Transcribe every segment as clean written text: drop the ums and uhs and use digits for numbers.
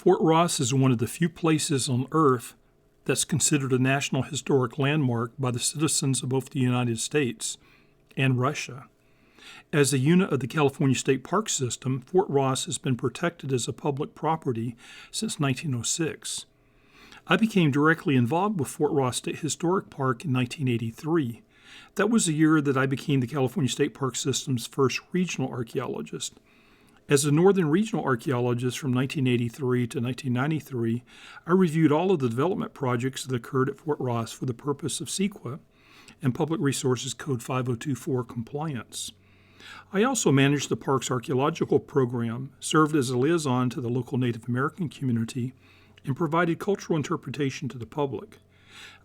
Fort Ross is one of the few places on Earth that's considered a National Historic Landmark by the citizens of both the United States and Russia. As a unit of the California State Park System, Fort Ross has been protected as a public property since 1906. I became directly involved with Fort Ross State Historic Park in 1983. That was the year that I became the California State Park System's first regional archaeologist. As a Northern Regional Archaeologist from 1983 to 1993, I reviewed all of the development projects that occurred at Fort Ross for the purpose of CEQA and Public Resources Code 5024 compliance. I also managed the park's archaeological program, served as a liaison to the local Native American community, and provided cultural interpretation to the public.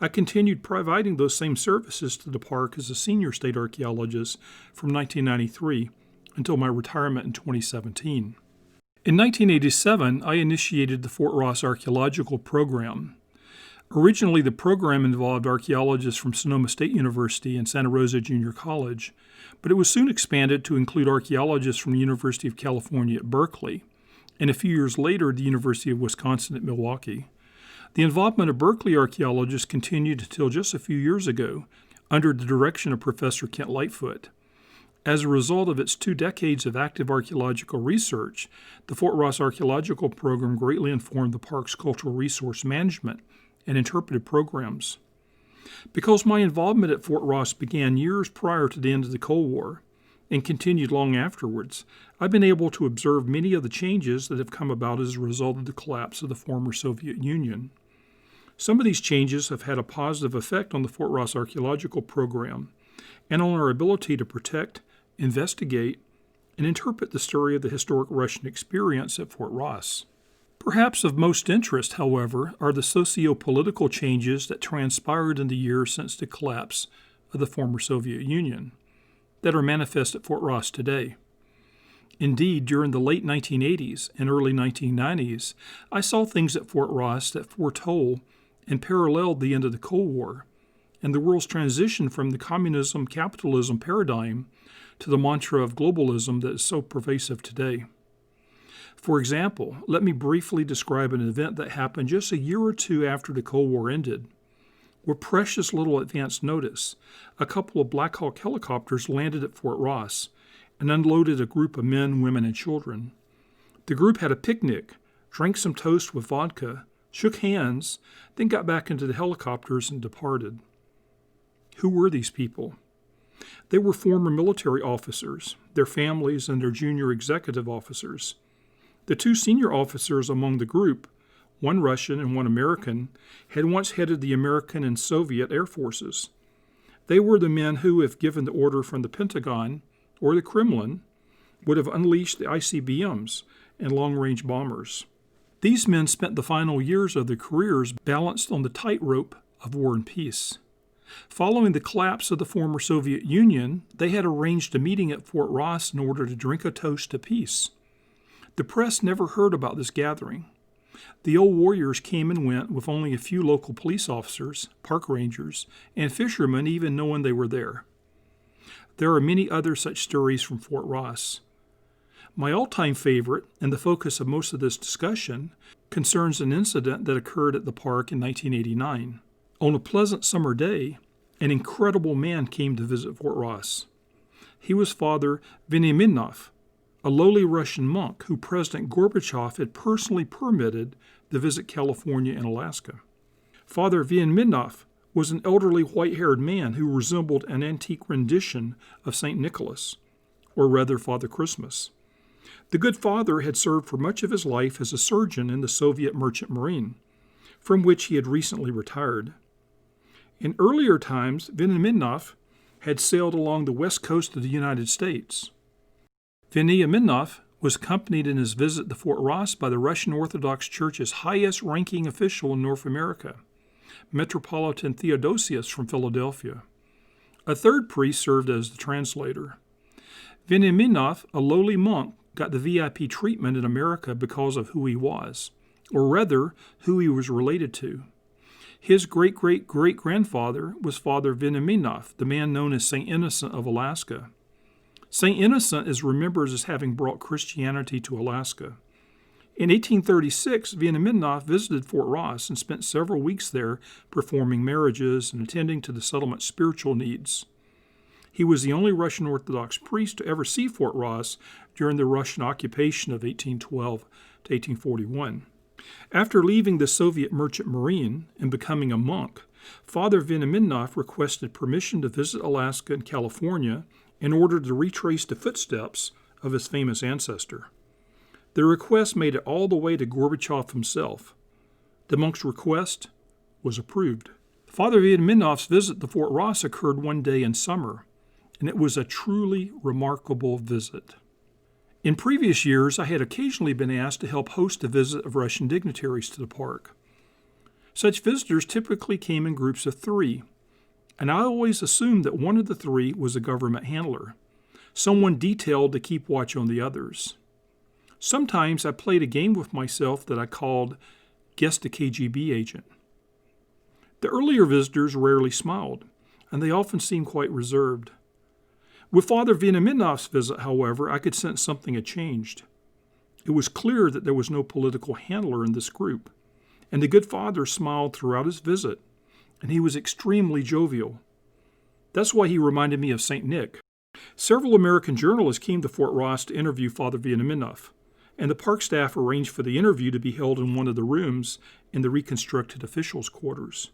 I continued providing those same services to the park as a senior state archaeologist from 1993 until my retirement in 2017. In 1987, I initiated the Fort Ross Archaeological Program. Originally, the program involved archaeologists from Sonoma State University and Santa Rosa Junior College, but it was soon expanded to include archaeologists from the University of California at Berkeley, and a few years later, the University of Wisconsin at Milwaukee. The involvement of Berkeley archaeologists continued until just a few years ago, under the direction of Professor Kent Lightfoot. As a result of its 2 decades of active archaeological research, the Fort Ross Archaeological Program greatly informed the park's cultural resource management and interpretive programs. Because my involvement at Fort Ross began years prior to the end of the Cold War and continued long afterwards, I've been able to observe many of the changes that have come about as a result of the collapse of the former Soviet Union. Some of these changes have had a positive effect on the Fort Ross Archaeological Program and on our ability to protect, investigate, and interpret the story of the historic Russian experience at Fort Ross. Perhaps of most interest, however, are the socio-political changes that transpired in the years since the collapse of the former Soviet Union that are manifest at Fort Ross today. Indeed, during the late 1980s and early 1990s, I saw things at Fort Ross that foretold and paralleled the end of the Cold War and the world's transition from the communism-capitalism paradigm to the mantra of globalism that is so pervasive today. For example, let me briefly describe an event that happened just a year or two after the Cold War ended. With precious little advance notice, a couple of Blackhawk helicopters landed at Fort Ross and unloaded a group of men, women, and children. The group had a picnic, drank some toast with vodka, shook hands, then got back into the helicopters and departed. Who were these people? They were former military officers, their families, and their junior executive officers. The 2 senior officers among the group, one Russian and one American, had once headed the American and Soviet air forces. They were the men who, if given the order from the Pentagon or the Kremlin, would have unleashed the ICBMs and long-range bombers. These men spent the final years of their careers balanced on the tightrope of war and peace. Following the collapse of the former Soviet Union, they had arranged a meeting at Fort Ross in order to drink a toast to peace. The press never heard about this gathering. The old warriors came and went with only a few local police officers, park rangers, and fishermen even knowing they were there. There are many other such stories from Fort Ross. My all-time favorite, and the focus of most of this discussion, concerns an incident that occurred at the park in 1989. On a pleasant summer day, an incredible man came to visit Fort Ross. He was Father Veniaminov, a lowly Russian monk who President Gorbachev had personally permitted to visit California and Alaska. Father Veniaminov was an elderly white-haired man who resembled an antique rendition of St. Nicholas, or rather Father Christmas. The good father had served for much of his life as a surgeon in the Soviet Merchant Marine, from which he had recently retired. In earlier times, Veniaminov had sailed along the west coast of the United States. Veniaminov was accompanied in his visit to Fort Ross by the Russian Orthodox Church's highest-ranking official in North America, Metropolitan Theodosius from Philadelphia. A third priest served as the translator. Veniaminov, a lowly monk, got the VIP treatment in America because of who he was, or rather, who he was related to. His great-great-great-grandfather was Father Veniaminov, the man known as St. Innocent of Alaska. St. Innocent is remembered as having brought Christianity to Alaska. In 1836, Vienna visited Fort Ross and spent several weeks there performing marriages and attending to the settlement's spiritual needs. He was the only Russian Orthodox priest to ever see Fort Ross during the Russian occupation of 1812 to 1841. After leaving the Soviet Merchant Marine and becoming a monk, Father Veniaminoff requested permission to visit Alaska and California in order to retrace the footsteps of his famous ancestor. The request made it all the way to Gorbachev himself. The monk's request was approved. Father Veniaminoff's visit to Fort Ross occurred one day in summer, and it was a truly remarkable visit. In previous years, I had occasionally been asked to help host a visit of Russian dignitaries to the park. Such visitors typically came in groups of 3, and I always assumed that one of the 3 was a government handler, someone detailed to keep watch on the others. Sometimes I played a game with myself that I called Guess the KGB Agent. The earlier visitors rarely smiled, and they often seemed quite reserved. With Father Veniaminoff's visit, however, I could sense something had changed. It was clear that there was no political handler in this group, and the good father smiled throughout his visit, and he was extremely jovial. That's why he reminded me of St. Nick. Several American journalists came to Fort Ross to interview Father Veniaminoff, and the park staff arranged for the interview to be held in one of the rooms in the reconstructed officials' quarters.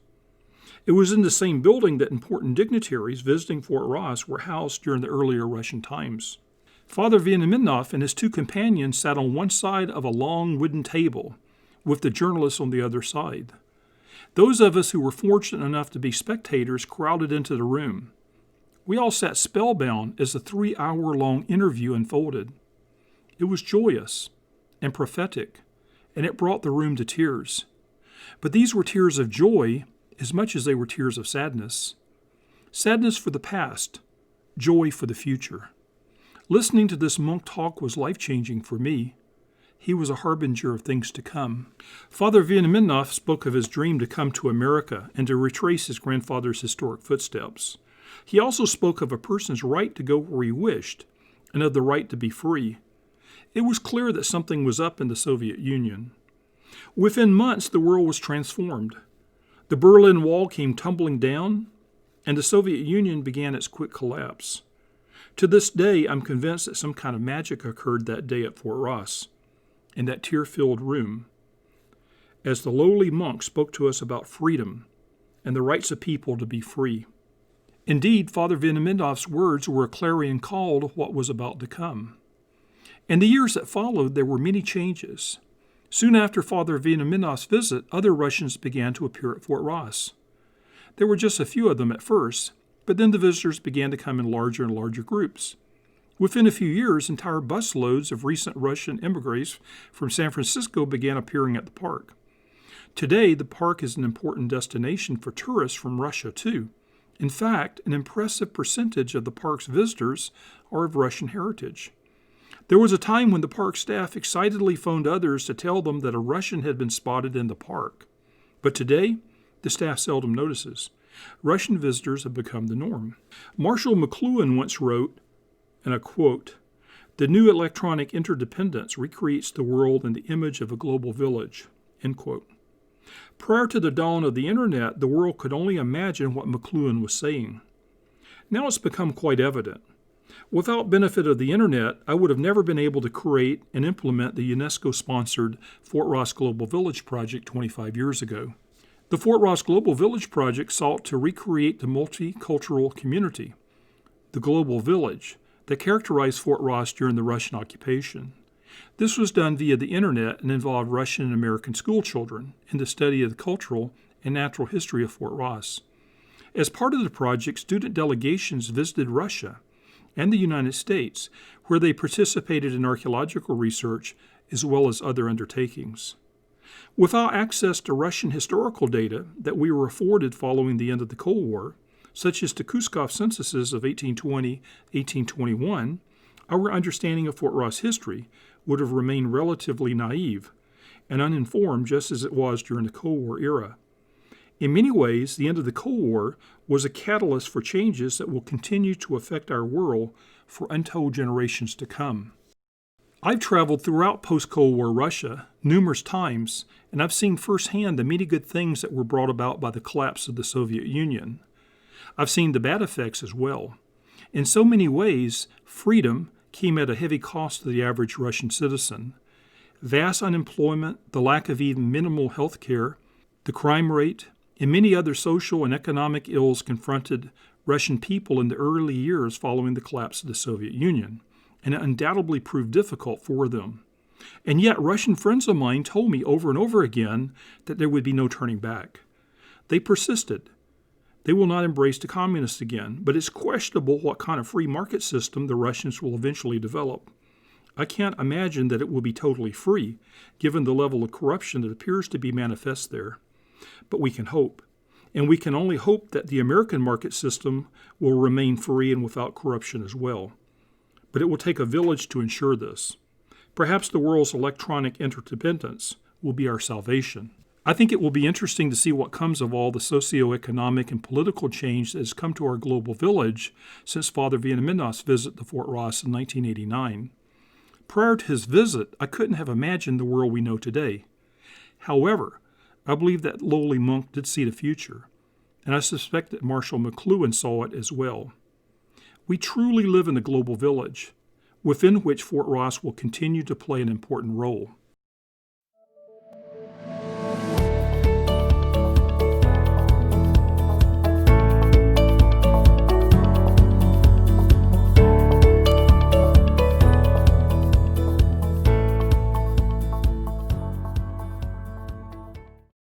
It was in the same building that important dignitaries visiting Fort Ross were housed during the earlier Russian times. Father Veniaminoff and his 2 companions sat on one side of a long wooden table, with the journalists on the other side. Those of us who were fortunate enough to be spectators crowded into the room. We all sat spellbound as the 3-hour-long interview unfolded. It was joyous and prophetic, and it brought the room to tears. But these were tears of joy as much as they were tears of sadness. Sadness for the past, joy for the future. Listening to this monk talk was life-changing for me. He was a harbinger of things to come. Father Veniaminoff spoke of his dream to come to America and to retrace his grandfather's historic footsteps. He also spoke of a person's right to go where he wished and of the right to be free. It was clear that something was up in the Soviet Union. Within months, the world was transformed. The Berlin Wall came tumbling down, and the Soviet Union began its quick collapse. To this day, I'm convinced that some kind of magic occurred that day at Fort Ross, in that tear-filled room, as the lowly monk spoke to us about freedom and the rights of people to be free. Indeed, Father Veniaminoff's words were a clarion call to what was about to come. In the years that followed, there were many changes. Soon after Father Veniaminoff's visit, other Russians began to appear at Fort Ross. There were just a few of them at first, but then the visitors began to come in larger and larger groups. Within a few years, entire busloads of recent Russian immigrants from San Francisco began appearing at the park. Today, the park is an important destination for tourists from Russia, too. In fact, an impressive percentage of the park's visitors are of Russian heritage. There was a time when the park staff excitedly phoned others to tell them that a Russian had been spotted in the park. But today, the staff seldom notices. Russian visitors have become the norm. Marshall McLuhan once wrote, and I quote, "The new electronic interdependence recreates the world in the image of a global village," end quote. Prior to the dawn of the internet, the world could only imagine what McLuhan was saying. Now it's become quite evident. Without benefit of the internet, I would have never been able to create and implement the UNESCO-sponsored Fort Ross Global Village project 25 years ago. The Fort Ross Global Village project sought to recreate the multicultural community, the global village, that characterized Fort Ross during the Russian occupation. This was done via the internet and involved Russian and American school children in the study of the cultural and natural history of Fort Ross. As part of the project, student delegations visited Russia and the United States, where they participated in archaeological research as well as other undertakings. Without access to Russian historical data that we were afforded following the end of the Cold War, such as the Kuskov censuses of 1820-1821, our understanding of Fort Ross history would have remained relatively naive and uninformed, just as it was during the Cold War era. In many ways, the end of the Cold War was a catalyst for changes that will continue to affect our world for untold generations to come. I've traveled throughout post-Cold War Russia, numerous times, and I've seen firsthand the many good things that were brought about by the collapse of the Soviet Union. I've seen the bad effects as well. In so many ways, freedom came at a heavy cost to the average Russian citizen. Vast unemployment, the lack of even minimal health care, the crime rate, and many other social and economic ills confronted Russian people in the early years following the collapse of the Soviet Union, and it undoubtedly proved difficult for them. And yet, Russian friends of mine told me over and over again that there would be no turning back. They persisted. They will not embrace the communists again, but it's questionable what kind of free market system the Russians will eventually develop. I can't imagine that it will be totally free, given the level of corruption that appears to be manifest there. But we can hope. And we can only hope that the American market system will remain free and without corruption as well. But it will take a village to ensure this. Perhaps the world's electronic interdependence will be our salvation. I think it will be interesting to see what comes of all the socioeconomic and political change that has come to our global village since Father Viannaminos's visit to Fort Ross in 1989. Prior to his visit, I couldn't have imagined the world we know today. However, I believe that lowly monk did see the future, and I suspect that Marshall McLuhan saw it as well. We truly live in a global village, within which Fort Ross will continue to play an important role.